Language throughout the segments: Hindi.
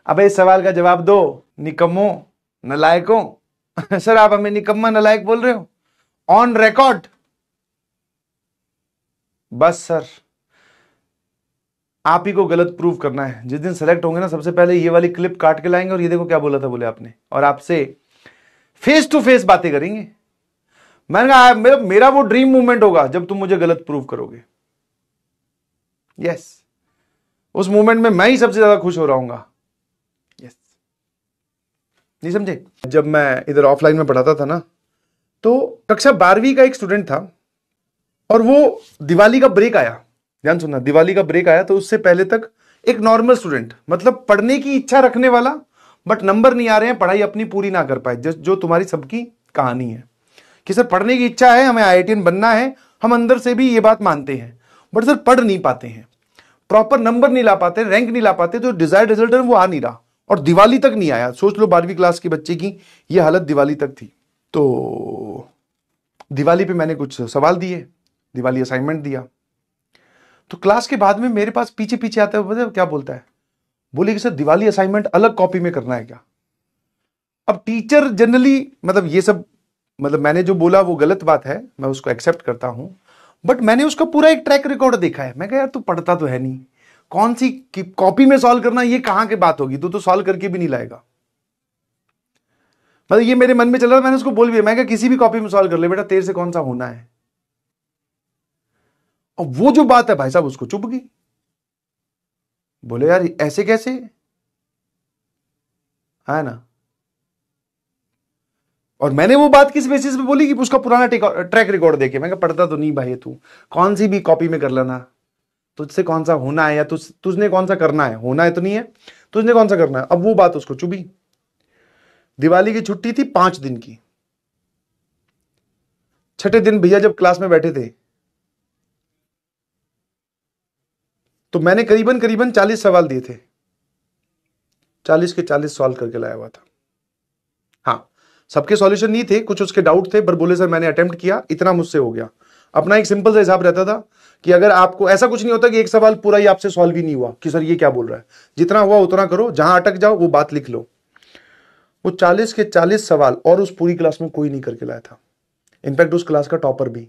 अबे इस सवाल का जवाब दो निकम्मो, नलायकों। सर आप हमें निकम्मा नलायक बोल रहे हो ऑन रिकॉर्ड? बस सर आप ही को गलत प्रूव करना है। जिस दिन सेलेक्ट होंगे ना, सबसे पहले ये वाली क्लिप काट के लाएंगे और ये देखो क्या बोला था बोले आपने, और आपसे फेस टू फेस बातें करेंगे। मैंने कहा मेरा वो ड्रीम मूवमेंट होगा जब तुम मुझे गलत प्रूव करोगे। यस, उस मूवमेंट में मैं ही सबसे ज्यादा खुश हो रहा हूंगा। यस, नहीं समझे? जब मैं इधर ऑफलाइन में पढ़ाता था ना, तो कक्षा 12वीं का एक स्टूडेंट था और वो दिवाली का ब्रेक आया, ध्यान सुनना, दिवाली का ब्रेक आया तो उससे पहले तक एक नॉर्मल स्टूडेंट, मतलब पढ़ने की इच्छा रखने वाला, बट नंबर नहीं आ रहे हैं, पढ़ाई अपनी पूरी ना कर पाए, जो तुम्हारी सबकी कहानी है कि सर पढ़ने की इच्छा है, हमें IITian बनना है, हम अंदर से भी ये बात मानते हैं, बट सर पढ़ नहीं पाते हैं, प्रॉपर नंबर नहीं ला पाते, रैंक नहीं ला पाते, तो डिजायर्ड रिजल्ट है वो आ नहीं रहा, और दिवाली तक नहीं आया। सोच लो 12वीं क्लास के बच्चे की ये हालत दिवाली तक थी। तो दिवाली पे मैंने कुछ सवाल दिए, दिवाली असाइनमेंट दिया, तो क्लास के बाद में मेरे पास पीछे पीछे आता है, क्या बोलता है, बोले कि सर दिवाली असाइनमेंट अलग कॉपी में करना है क्या? अब टीचर जनरली, मतलब ये सब, मतलब मैंने जो बोला वो गलत बात है, मैं उसको एक्सेप्ट करता हूं, बट मैंने उसका पूरा एक ट्रैक रिकॉर्ड देखा है। मैं कहा यार तू पढ़ता तो है नहीं, कौन सी कॉपी में सॉल्व करना, ये कहां की बात होगी, तू तो सॉल्व करके भी नहीं लाएगा। मतलब ये मेरे मन में चल रहा था, मैंने उसको बोल भी, मैं कहा किसी भी कॉपी में सॉल्व कर ले बेटा, तेरे से कौन सा होना है। और वो जो बात है भाई साहब उसको चुभ गई, बोले यार ऐसे कैसे है ना। और मैंने वो बात किस बेसिस पे बोली कि उसका पुराना ट्रैक रिकॉर्ड देखे। मैं पढ़ता तो नहीं भाई, तू कौन सी भी कॉपी में कर लेना, तुझसे कौन सा होना है, या तुझने कौन सा करना है, होना है तो नहीं है, तुझने कौन सा करना है। अब वो बात उसको चुभी। दिवाली की छुट्टी थी 5 दिन की, छठे दिन भैया जब क्लास में बैठे थे तो मैंने करीबन करीबन 40 सवाल दिए थे, 40 के 40 सॉल्व करके लाया हुआ था। हाँ, सबके सॉल्यूशन नहीं थे, कुछ उसके डाउट थे, पर बोले सर मैंने अटेम्प्ट किया, इतना मुझसे हो गया। अपना एक सिंपल सा हिसाब रहता था कि अगर आपको ऐसा कुछ नहीं होता कि एक सवाल पूरा ही आपसे सॉल्व ही नहीं हुआ कि सर ये क्या बोल रहा है, जितना हुआ उतना करो, जहां अटक जाओ वो बात लिख लो। वो 40 के 40 सवाल और उस पूरी क्लास में कोई नहीं करके लाया था, इनफैक्ट उस क्लास का टॉपर भी,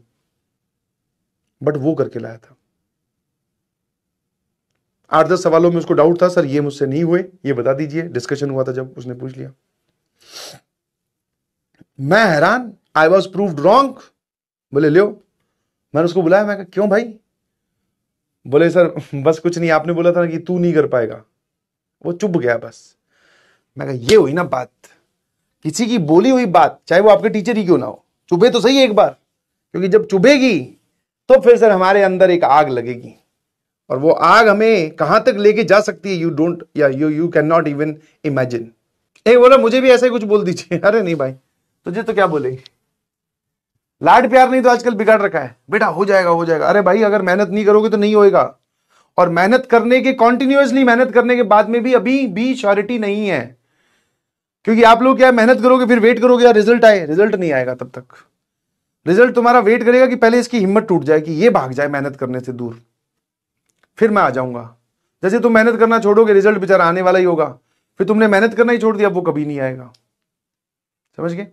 बट वो करके लाया था। 8-10 सवालों में उसको डाउट था, सर ये मुझसे नहीं हुए, ये बता दीजिए, डिस्कशन हुआ था जब उसने पूछ लिया। मैं हैरान, आई वॉज प्रूव्ड रॉन्ग। बोले लो, मैंने उसको बुलाया, मैं कहा क्यों भाई? बोले सर बस कुछ नहीं, आपने बोला था ना कि तू नहीं कर पाएगा। वो चुप गया बस। मैं कहा ये हुई ना बात, किसी की बोली हुई बात, चाहे वो आपके टीचर ही क्यों ना हो, चुभे तो सही एक बार, क्योंकि जब चुभेगी तो फिर सर हमारे अंदर एक आग लगेगी, और वो आग हमें कहां तक लेके जा सकती है, यू डोंट, या you can not even imagine. एक बोला मुझे भी ऐसा ही कुछ बोल दीजिए। अरे नहीं भाई, तुझे तो क्या बोलेंगे, लाड प्यार नहीं तो आजकल बिगाड़ रखा है, बेटा हो जाएगा हो जाएगा। अरे भाई अगर मेहनत नहीं करोगे तो नहीं होएगा, और मेहनत करने के, कॉन्टिन्यूअसली मेहनत करने के बाद में भी अभी भी श्योरिटी नहीं है, क्योंकि आप लोग क्या मेहनत करोगे फिर वेट करोगे यार रिजल्ट आए, रिजल्ट नहीं आएगा तब तक। रिजल्ट तुम्हारा वेट करेगा कि पहले इसकी हिम्मत टूट जाए कि ये भाग जाए मेहनत करने से दूर, फिर मैं आ जाऊंगा। जैसे तुम मेहनत करना छोड़ोगे रिजल्ट बेचारा आने वाला ही होगा, फिर तुमने मेहनत करना ही छोड़ दिया, वो कभी नहीं आएगा। समझ गए?